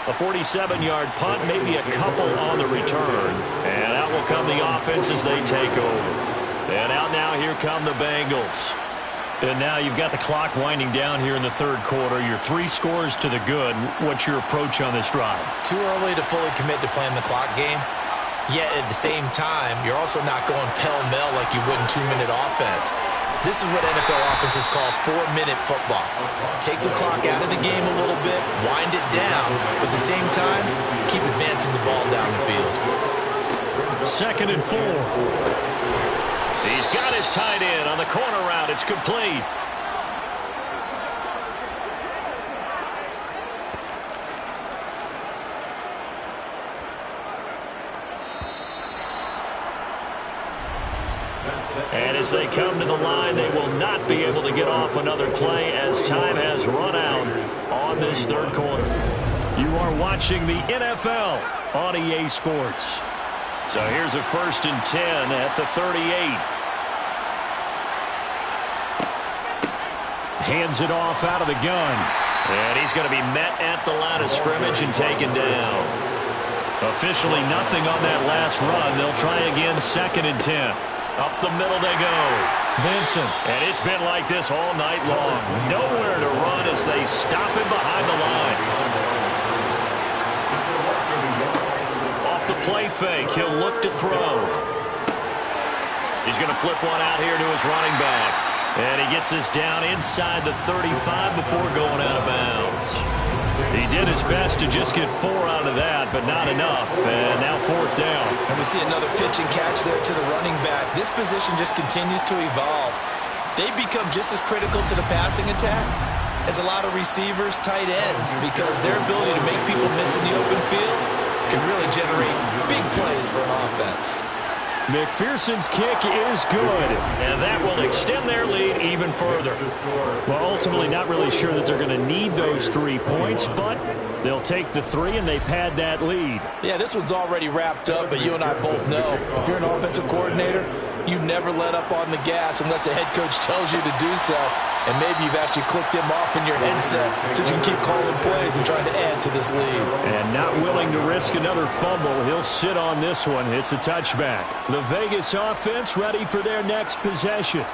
A 47-yard punt, maybe a couple on the return. And out will come the offense as they take over. And out now, here come the Bengals. And now you've got the clock winding down here in the 3rd quarter. You're 3 scores to the good. What's your approach on this drive? Too early to fully commit to playing the clock game. Yet at the same time, you're also not going pell-mell like you would in 2-minute offense. This is what NFL offenses call 4-minute football. Take the clock out of the game a little bit, wind it down, but at the same time, keep advancing the ball down the field. 2nd and 4. He's got his tight end on the corner route. It's complete. And as they come to the line, they will not be able to get off another play as time has run out on this 3rd quarter. You are watching the NFL on EA Sports. So here's a 1st and 10 at the 38. Hands it off out of the gun. And he's going to be met at the line of scrimmage and taken down. Officially nothing on that last run. They'll try again 2nd and 10. Up the middle they go. Vincent. And it's been like this all night long. Nowhere to run as they stop him behind the line. Off the play fake, he'll look to throw. He's going to flip one out here to his running back. And he gets this down inside the 35 before going out of bounds. He did his best to just get 4 out of that, but not enough. And now 4th down. And we see another pitch and catch there to the running back. This position just continues to evolve. They become just as critical to the passing attack as a lot of receivers, tight ends, because their ability to make people miss in the open field can really generate big plays for an offense. McPherson's kick is good. And that will extend their lead even further. Well, ultimately not really sure that they're going to need those 3 points, but they'll take the 3 and they pad that lead. Yeah, this one's already wrapped up, but you and I both know if you're an offensive coordinator, you never let up on the gas unless the head coach tells you to do so. And maybe you've actually clicked him off in your headset so you can keep calling plays and trying to add to this lead. And not willing to risk another fumble. He'll sit on this one. It's a touchback. The Vegas offense ready for their next possession.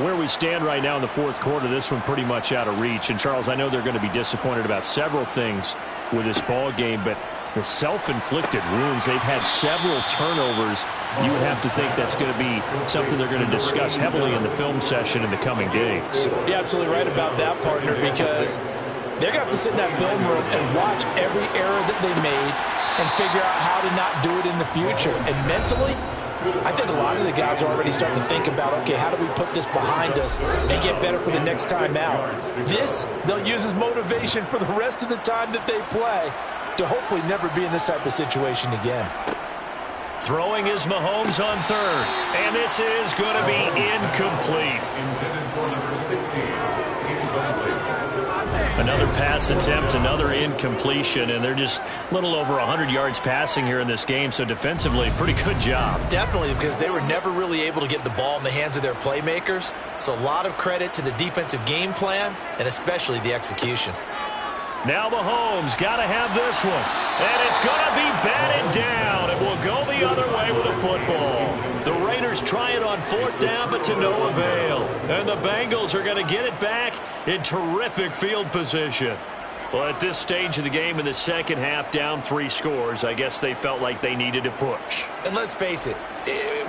Where we stand right now in the 4th quarter, this one pretty much out of reach. And, Charles, I know they're going to be disappointed about several things with this ball game, but the self-inflicted wounds, they've had several turnovers. You would have to think that's going to be something they're going to discuss heavily in the film session in the coming days. You're absolutely right about that, partner, because they're going to have to sit in that film room and watch every error that they made and figure out how to not do it in the future. And mentally, I think a lot of the guys are already starting to think about, okay, how do we put this behind us and get better for the next time out? This, they'll use as motivation for the rest of the time that they play to hopefully never be in this type of situation again. Throwing is Mahomes on 3rd. And this is going to be incomplete. Intended for number 16. Incomplete. Another pass attempt, another incompletion, and they're just a little over 100 yards passing here in this game, so defensively, pretty good job. Definitely, because they were never really able to get the ball in the hands of their playmakers, so a lot of credit to the defensive game plan and especially the execution. Now Mahomes got to have this one, and it's going to be batted down. It will go the other way with a football. The Raiders try it on 4th down, but to no avail. And the Bengals are going to get it back in terrific field position. Well, at this stage of the game in the second half, down 3 scores, I guess they felt like they needed to push. And let's face it,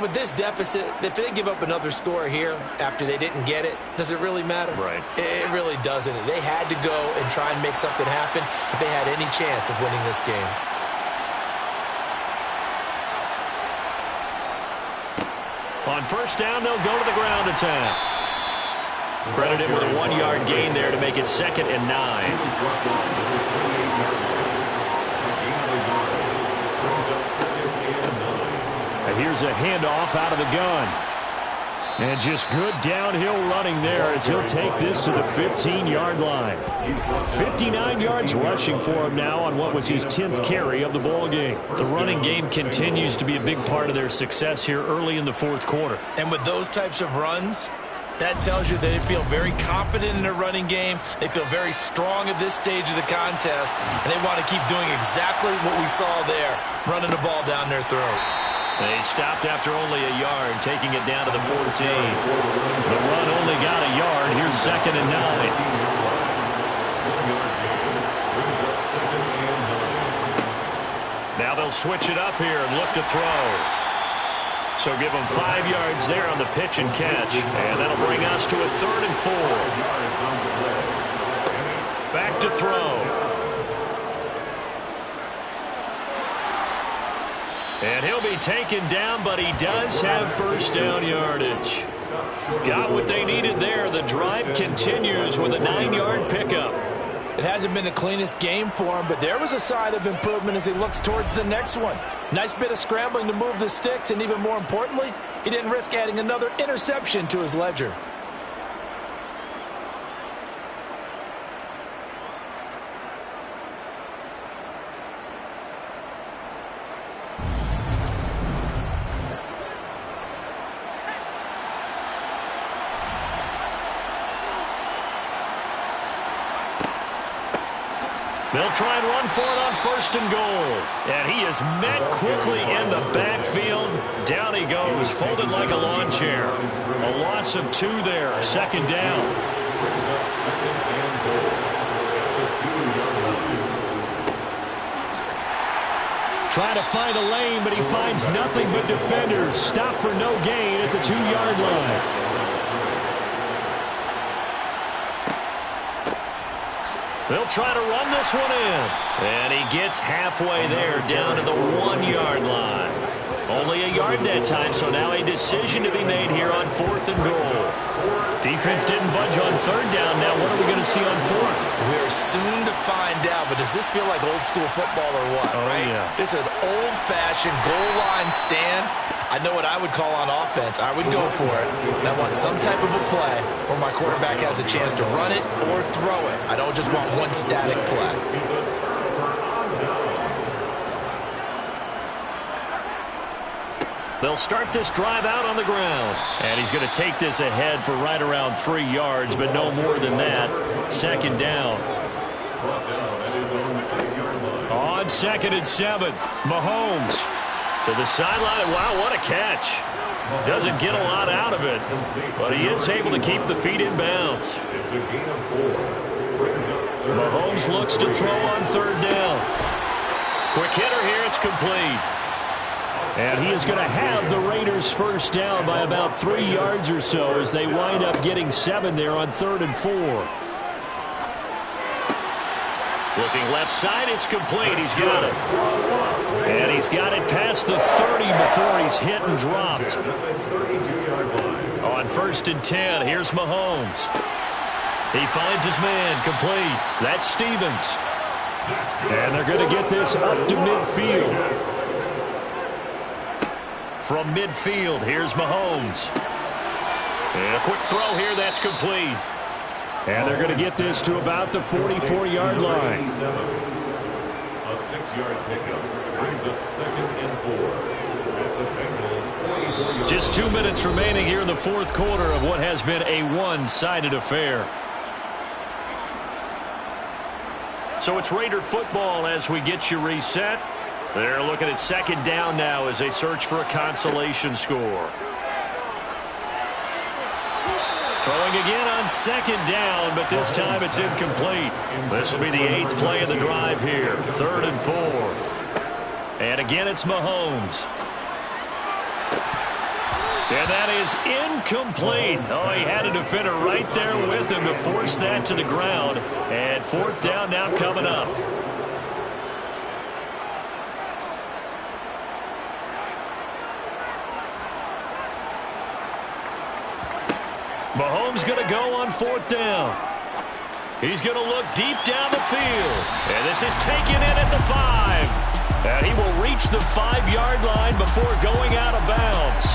with this deficit, if they give up another score here after they didn't get it, does it really matter? Right. It really doesn't. They had to go and try and make something happen if they had any chance of winning this game. On 1st down, they'll go to the ground attack. Credited with a 1-yard gain there to make it 2nd and 9. And here's a handoff out of the gun. And just good downhill running there as he'll take this to the 15-yard line. 59 yards rushing for him now on what was his 10th carry of the ball game. The running game continues to be a big part of their success here early in the 4th quarter. And with those types of runs, that tells you that they feel very confident in their running game. They feel very strong at this stage of the contest, and they want to keep doing exactly what we saw there, running the ball down their throat. They stopped after only a yard, taking it down to the 14. The run only got a yard. Here's 2nd and 9. Now they'll switch it up here and look to throw. So give them 5 yards there on the pitch and catch. And that'll bring us to a 3rd and 4. Back to throw. And he'll be taken down, but he does have 1st down yardage. Got what they needed there. The drive continues with a 9-yard pickup. It hasn't been the cleanest game for him, but there was a sign of improvement as he looks towards the next one. Nice bit of scrambling to move the sticks, and even more importantly, he didn't risk adding another interception to his ledger. They'll try and run for it on 1st and goal. And he is met quickly in the backfield. Down he goes, folded like a lawn chair. A loss of 2 there, 2nd down. Trying to find a lane, but he finds nothing but defenders. Stop for no gain at the 2-yard line. They'll try to run this one in. And he gets halfway there down to the 1-yard line. Only a yard that time, so now a decision to be made here on 4th and goal. Defense didn't budge on 3rd down. Now what are we going to see on 4th? We're soon to find out, but does this feel like old school football or what? Oh, right? Yeah. This is an old-fashioned goal line stand. I know what I would call on offense. I would go for it. And I want some type of a play where my quarterback has a chance to run it or throw it. I don't just want one static play. They'll start this drive out on the ground. And he's going to take this ahead for right around 3 yards, but no more than that. 2nd down. On 2nd and 7, Mahomes to the sideline. Wow, what a catch. Doesn't get a lot out of it, but he is able to keep the feet in bounds. Mahomes looks to throw on 3rd down. Quick hitter here, it's complete. And he is going to have the Raiders 1st down by about 3 yards or so as they wind up getting 7 there on 3rd and 4. Looking left side, it's complete. He's got it. And he's got it past the 30 before he's hit and dropped. On 1st and 10, here's Mahomes. He finds his man, complete. That's Stevens. And they're going to get this up to midfield. From midfield, here's Mahomes. And a quick throw here, that's complete. And they're going to get this to about the 44-yard line. A 6-yard pickup brings up 2nd and 4 at the Bengals' 44-yard. Just 2 minutes remaining here in the fourth quarter of what has been a one-sided affair. So it's Raider football as we get you reset. They're looking at 2nd down now as they search for a consolation score. Throwing again on 2nd down, but this time it's incomplete. This will be the 8th play of the drive here. 3rd and 4. And again, it's Mahomes. And that is incomplete. Oh, he had a defender right there with him to force that to the ground. And 4th down now coming up. Mahomes going to go on 4th down. He's going to look deep down the field. And this is taken in at the 5. And he will reach the 5-yard line before going out of bounds.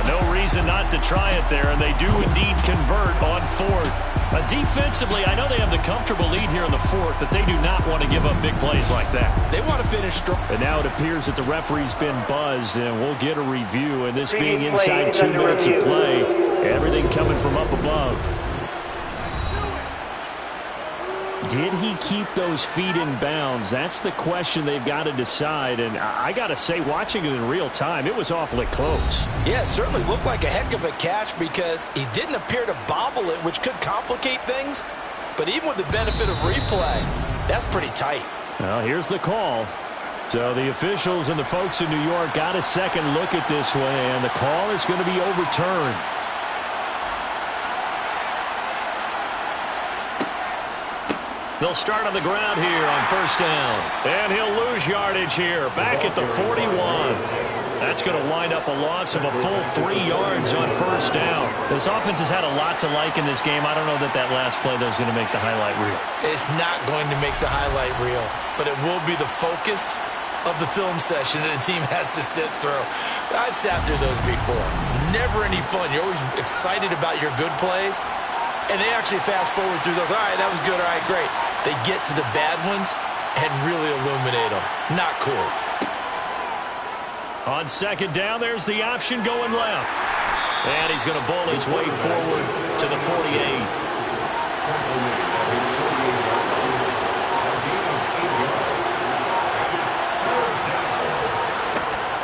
No reason not to try it there, and they do indeed convert on 4th. Defensively, I know they have the comfortable lead here in the 4th, but they do not want to give up big plays like that. They want to finish strong. And now it appears that the referee's been buzzed, and we'll get a review. And this being inside 2 minutes of play, everything coming from up above. Did he keep those feet in bounds? That's the question they've got to decide. And I got to say, watching it in real time, it was awfully close. Yeah, it certainly looked like a heck of a catch because he didn't appear to bobble it, which could complicate things. But even with the benefit of replay, that's pretty tight. Well, here's the call. So the officials and the folks in New York got a second look at this one, and the call is going to be overturned. They'll start on the ground here on 1st down. And he'll lose yardage here, back at the 41. That's going to wind up a loss of a full 3 yards on 1st down. This offense has had a lot to like in this game. I don't know that last play though is going to make the highlight reel. It's not going to make the highlight reel, but it will be the focus of the film session that the team has to sit through. I've sat through those before. Never any fun. You're always excited about your good plays, and they actually fast forward through those. All right, that was good. All right, great. They get to the bad ones and really illuminate them. Not cool. On 2nd down, there's the option going left. And he's going to bowl his way forward to the 48.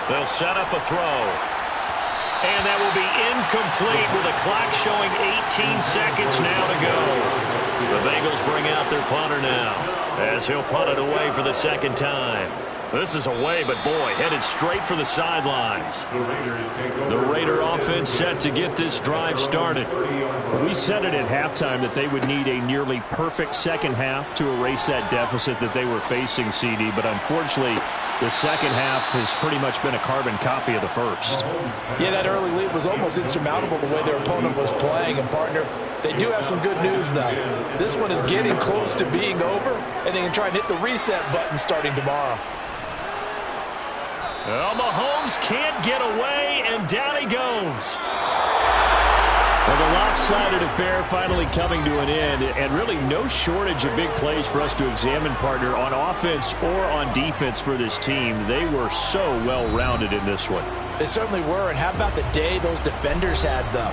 They'll set up a throw. And that will be incomplete with a clock showing 18 seconds now to go. The Bengals bring out their punter now as he'll punt it away for the 2nd time. This is away, but boy, headed straight for the sidelines. The Raider offense set to get this drive started. We said it at halftime that they would need a nearly perfect second half to erase that deficit that they were facing, CD, but unfortunately, the second half has pretty much been a carbon copy of the first. Yeah, that early lead was almost insurmountable the way their opponent was playing. And, partner, they do have some good news, though. This one is getting close to being over, and they can try and hit the reset button starting tomorrow. Well, Mahomes can't get away, and down he goes. Well, the lopsided affair finally coming to an end, and really no shortage of big plays for us to examine, partner, on offense or on defense for this team. They were so well-rounded in this one. They certainly were, and how about the day those defenders had, though?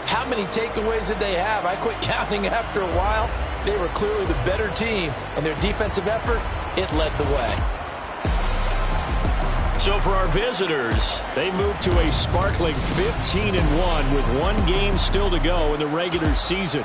How many takeaways did they have? I quit counting after a while. They were clearly the better team, and their defensive effort, it led the way. So for our visitors, they move to a sparkling 15-1 with one game still to go in the regular season.